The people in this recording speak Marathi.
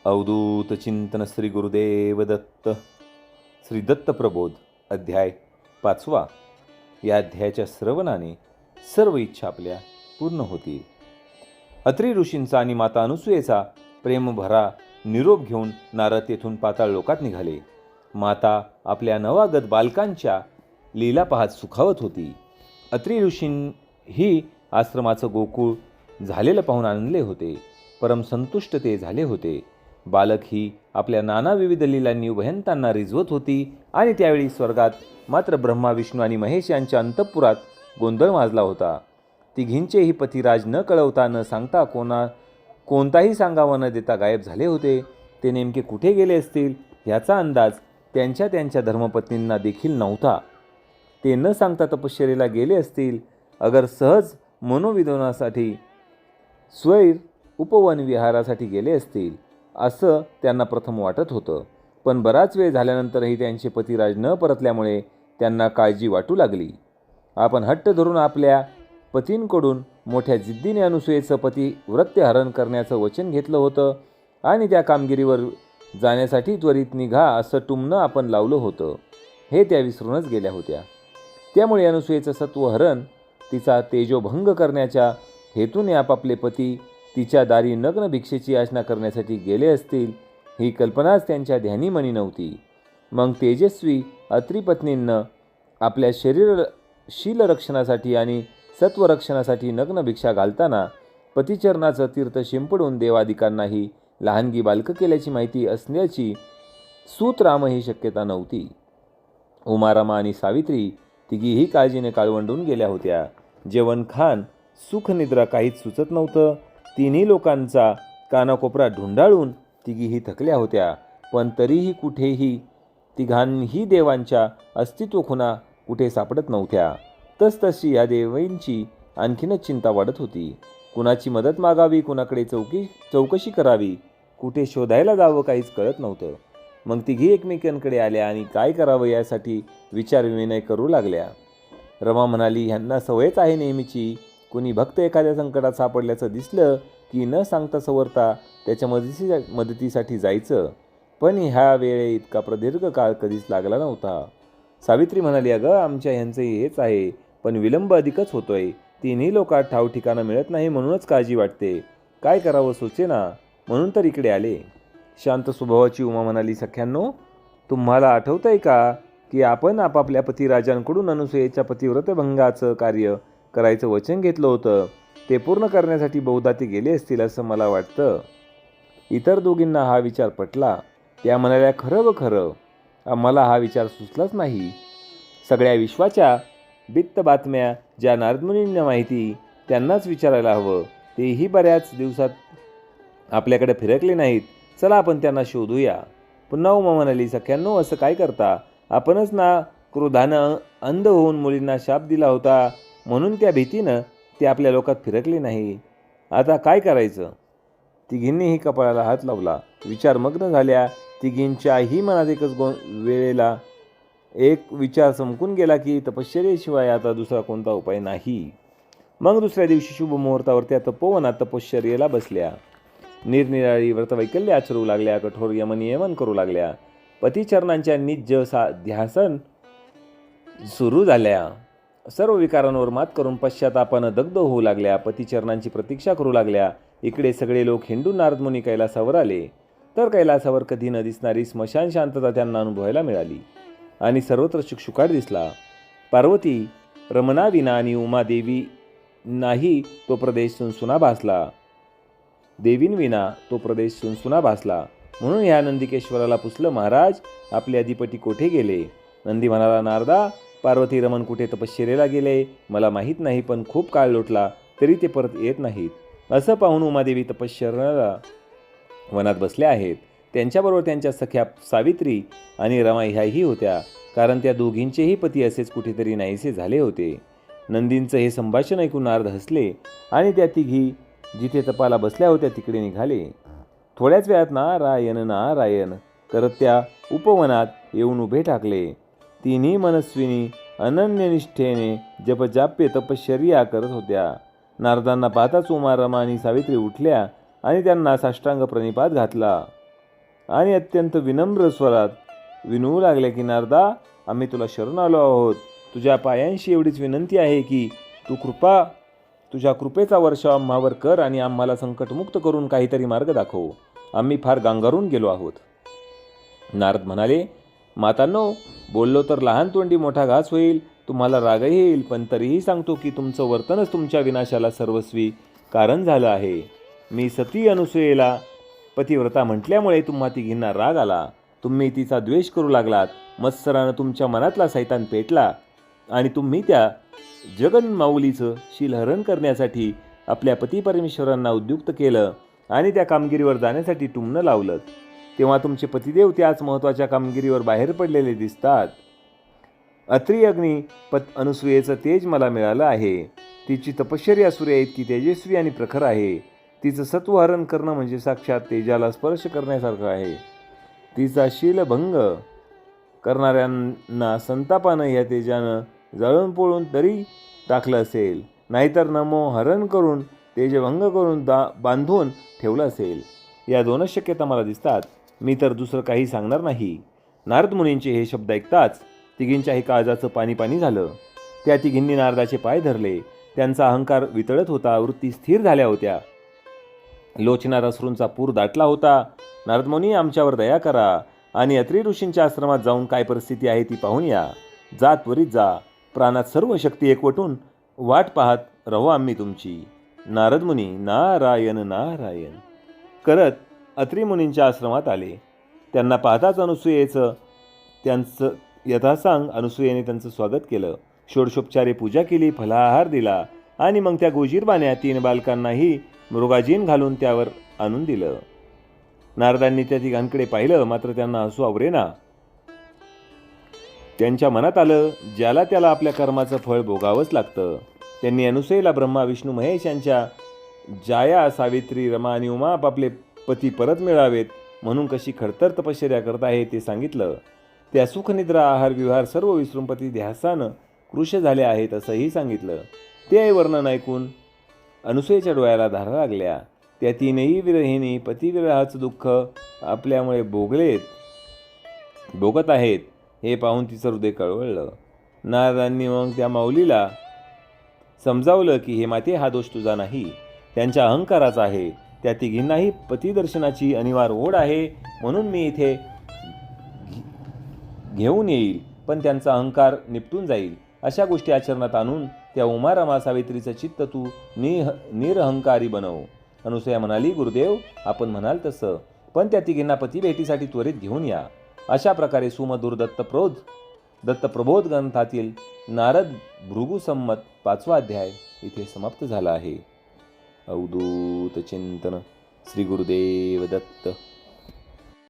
अवधूत चिंतन श्री गुरुदेव दत्त. श्री दत्त प्रबोध अध्याय 5. या अध्यायाच्या श्रवणाने सर्व इच्छा आपल्या पूर्ण होतील. अत्री ऋषींचा आणि माता अनुसूयेचा प्रेमभरा निरोप घेऊन नारद तेथून पाताळ लोकात निघाले. माता आपल्या नवागत बालकांच्या लीला पाहत सुखावत होती. अत्री ऋषींही आश्रमाचं गोकुळ झालेलं पाहून आनंदले होते. परम संतुष्ट ते झाले होते. बालक ही आपल्या नाना विविध लीलांनी उभयंतांना रिझवत होती आणि त्यावेळी स्वर्गात मात्र ब्रह्मा, विष्णू आणि महेश यांच्या अंतःपुरात गोंधळ माजला होता. तिघींचेही पतिराज न कळवता न सांगता कोणताही सांगावा न देता गायब झाले होते. ते नेमके कुठे गेले असतील ह्याचा अंदाज त्यांच्या धर्मपत्नींना देखील नव्हता. ते न सांगता तपश्चर्येला गेले असतील, अगर सहज मनोविनोदासाठी स्वैर उपवन विहारासाठी गेले असतील असं त्यांना प्रथम वाटत होतं. पण बराच वेळ झाल्यानंतरही त्यांचे पतिराज न परतल्यामुळे त्यांना काळजी वाटू लागली. आपण हट्ट धरून आपल्या पतींकडून मोठ्या जिद्दीने अनुसूयेचं पतिव्रत्य हरण करण्याचं वचन घेतलं होतं आणि त्या कामगिरीवर जाण्यासाठी त्वरित निघा असं टुमणं आपण लावलं होतं. हे त्या विसरूनच गेल्या होत्या. त्यामुळे अनुसूयेचं सत्वहरण, तिचा तेजोभंग करण्याच्या हेतूने आपापले पती तिच्या दारी नग्न भिक्षेची याचना करण्यासाठी गेले असतील ही कल्पनाच त्यांच्या ध्यानीमनी नव्हती. मग तेजस्वी अत्रिपत्नींनं आपल्या शीलरक्षणासाठी आणि सत्वरक्षणासाठी नग्न भिक्षा घालताना पतिचरणाचं तीर्थ शिंपडून देवादिकांनाही लहानगी बालकं केल्याची माहिती असण्याची सूतरामही शक्यता नव्हती. उमारमा आणि सावित्री तिघीही काळजीने काळवंडून गेल्या होत्या. जेवण, खान, सुखनिद्रा काहीच सुचत नव्हतं. तिन्ही लोकांचा कानाकोपरा ढुंडाळून तिघीही थकल्या होत्या. पण तरीही कुठेही तिघांही देवांच्या अस्तित्व खुणा कुठे सापडत नव्हत्या. तसतशी या देवींची आणखीनच चिंता वाढत होती. कुणाची मदत मागावी, कुणाकडे चौकशी करावी, कुठे शोधायला जावं काहीच कळत नव्हतं. मग तिघी एकमेकांकडे आल्या आणि काय करावं यासाठी विचारविनिमय करू लागल्या. रमा म्हणाली, ह्यांना सवयच आहे नेहमीची. कोणी भक्त एखाद्या संकटात सापडल्याचं दिसलं की न सांगता सवरता त्याच्या मदतीसाठी जायचं. पण ह्या वेळे इतका प्रदीर्घ काळ कधीच लागला नव्हता. सावित्री म्हणाली, अगं आमच्या ह्यांचंही हेच आहे, पण विलंब अधिकच होतोय. तिन्ही लोकात ठाव ठिकाणं मिळत नाही म्हणूनच काळजी वाटते. काय करावं सुचेना, म्हणून तर इकडे आले. शांत स्वभावाची उमा म्हणाली, सख्यांनो, तुम्हाला आठवतंय का की आपण आपापल्या पतिराजांकडून अनुसूयेच्या पतिव्रतभंगाचं कार्य करायचं वचन घेतलं होतं. ते पूर्ण करण्यासाठी बहुधा ते गेले असतील असं मला वाटतं. इतर दोघींना हा विचार पटला. त्या म्हणाल्या, खरं आम्हाला हा विचार सुचलाच नाही. सगळ्या विश्वाच्या बित्त बातम्या ज्या नारदमुनींना माहिती त्यांनाच विचारायला हवं. तेही बऱ्याच दिवसात आपल्याकडे फिरकले नाहीत. चला आपण त्यांना शोधूया. पुन्हा उमा म्हणाली, सख्यांनो, असं काय करता? आपणच ना क्रोधानं अंध होऊन मुलींना शाप दिला होता म्हणून त्या भीतीनं ते आपल्या लोकात फिरकले नाही. आता काय करायचं? तिघींनीही कपाळाला हात लावला. विचारमग्न झाल्या. तिघींच्याही मनात एकच वेळेला एक विचार चमकून गेला की तपश्चर्येशिवाय आता दुसरा कोणता उपाय नाही. मग दुसऱ्या दिवशी शुभ मुहूर्तावर त्या तपोवनात तपश्चर्येला बसल्या. निरनिराळी व्रतवैकल्य आचरू लागल्या. कठोर यमनियमन करू लागल्या. पतिचरणांच्या निज ध्यासन सुरू झाल्या. सर्व विकारांवर मात करून पश्चातापानं दग्ध होऊ लागल्या. पतिचरणांची प्रतीक्षा करू लागल्या. इकडे सगळे लोक हिंडून नारदमुनी कैलासावर आले. तर कैलासावर कधी न दिसणारी स्मशान शांतता त्यांना अनुभवायला मिळाली आणि सर्वत्र शुकशुकाट दिसला. पार्वती, रमणाविना आणि उमादेवी नाही तो प्रदेश सुनसुना भासला. देवींविना तो प्रदेश सुनसुना भासला. म्हणून ह्या नंदिकेश्वराला पुसलं, महाराज आपले अधिपती कोठे गेले? नंदी म्हणाला, नारदा, पार्वती रमण कुठे तपश्चर्येला गेले मला माहीत नाही, पण खूप काळ लोटला तरी ते परत येत नाहीत. असं पाहून उमादेवी तपश्चर्याला वनात बसल्या आहेत. त्यांच्याबरोबर त्यांच्या सख्या सावित्री आणि रमा ह्याही होत्या, कारण त्या दोघींचेही पती असेच कुठेतरी नाहीसे झाले होते. नंदींचं हे संभाषण ऐकून नारद हसले आणि त्या तिघी जिथे तपाला बसल्या होत्या तिकडे निघाले. थोड्याच वेळात नारायण करत त्या उपवनात येऊन उभे ठाकले. तिन्ही मनस्विनी अनन्यनिष्ठेने जपजाप्य तपश्चर्या करत होत्या. नारदांना पाहताच उमा, रमा आणि सावित्री उठल्या आणि त्यांना साष्टांग प्रणिपात घातला. आणि अत्यंत विनम्र स्वरात विनवू लागल्या की नारदा, आम्ही तुला शरण आलो आहोत. तुझ्या पायांशी एवढीच विनंती आहे की तुझ्या कृपेचा वर्षाव आम्हावर कर आणि आम्हाला संकटमुक्त करून काहीतरी मार्ग दाखव. आम्ही फार गांगारून गेलो आहोत. नारद म्हणाले, मातांनो, बोललो तर लहान तोंडी मोठा घास होईल, तुम्हाला रागही येईल, पण तरीही सांगतो की तुमचं वर्तनच तुमच्या विनाशाला सर्वस्वी कारण झालं आहे. मी सती अनुसूयेला पतिव्रता म्हटल्यामुळे तुम्हा तिघींना राग आला. तुम्ही तिचा द्वेष करू लागलात. मत्सरानं तुमच्या मनातला सैतान पेटला आणि तुम्ही त्या जगन्माऊलीचं शीलहरण करण्यासाठी आपल्या पती परमेश्वरांना उद्युक्त केलं आणि त्या कामगिरीवर जाण्यासाठी टुमणं लावलं. तेव्हा तुमचे पतिदेव त्याच महत्त्वाच्या कामगिरीवर बाहेर पडलेले दिसतात. अत्री अग्नी अनुसूयेचं तेज मला मिळालं आहे. तिची तपश्चर्या सूर्या इतकी तेजस्वी आणि प्रखर आहे. तिचं सत्वहरण करणं म्हणजे साक्षात तेजाला स्पर्श करण्यासारखं आहे. तिचा शीलभंग करणाऱ्यांना संतापानं या तेजानं जळून पोळून तरी टाकलं असेल, नाहीतर नमो हरण करून तेजभंग करून बांधून ठेवलं असेल. या दोनच शक्यता मला दिसतात. मी तर दुसरं काही सांगणार नाही. नारद मुनींचे हे शब्द ऐकताच तिघींच्याही काळजाचं पाणी पाणी झालं. त्या तिघींनी नारदाचे पाय धरले. त्यांचा अहंकार वितळत होता, वृत्ती स्थिर झाल्या होत्या. लोचनात अश्रूंचा पूर दाटला होता. नारद मुनी, आमच्यावर दया करा आणि अत्री ऋषींच्या आश्रमात जाऊन काय परिस्थिती आहे ती पाहून या. जा, त्वरित जा. प्राणात सर्व शक्ती एकवटून वाट पाहत राहू आम्ही तुमची. नारद मुनी नारायण नारायण करत अत्री मुनींच्या आश्रमात आले. त्यांना पाहताच त्यांचं यथासांग अनुसूयेने त्यांचं स्वागत केलं. षोडशोपचारे पूजा केली, फलाहार दिला आणि मग त्या गोजीरबाण्या 3 बालकांनाही मृगाजीन घालून त्यावर आणून दिलं. नारदांनी त्या तिघांकडे पाहिलं, मात्र त्यांना हसू आवरेना. त्यांच्या मनात आलं, ज्याला त्याला आपल्या कर्माचं फळ भोगावंच लागतं. त्यांनी अनुसूयेला ब्रह्मा विष्णू महेश यांच्या जाया, सावित्री, रमा आणि उमा आपापले पती परत मिळावेत म्हणून कशी खडतर तपश्चर्या करत आहे ते सांगितलं. त्या सुखनिद्रा, आहार, विहार सर्व विसरून पती ध्यासानं कृश झाले आहेत असंही सांगितलं. ते वर्णन ऐकून अनुसूयेच्या डोळ्याला धारा लागल्या. त्या 3ही विरहिणी पतिविरहाचं दुःख आपल्यामुळे भोगत आहेत हे पाहून तिचं हृदय कळवळलं. नारदांनी मग त्या माऊलीला समजावलं की हे माते, हा दोष तुझा नाही, त्यांच्या अहंकाराचा आहे. त्या तिघींनाही पतिदर्शनाची अनिवार्य ओढ आहे म्हणून मी इथे घेऊन येईल, पण त्यांचा अहंकार निपटून जाईल. अशा गोष्टी आचरणात आणून त्या उमा, रमा, सावित्रीचं चित्त तू निरहंकारी बनव. अनुसूया म्हणाली, गुरुदेव, आपण म्हणाल तसं, पण त्या तिघींना पती भेटीसाठी त्वरित घेऊन या. अशा प्रकारे सुमधुर दत्तप्रबोध ग्रंथातील नारद भृगु संमत 5वा अध्याय इथे समाप्त झाला आहे. अवधूत चिंतन. श्री गुरुदेव दत्त.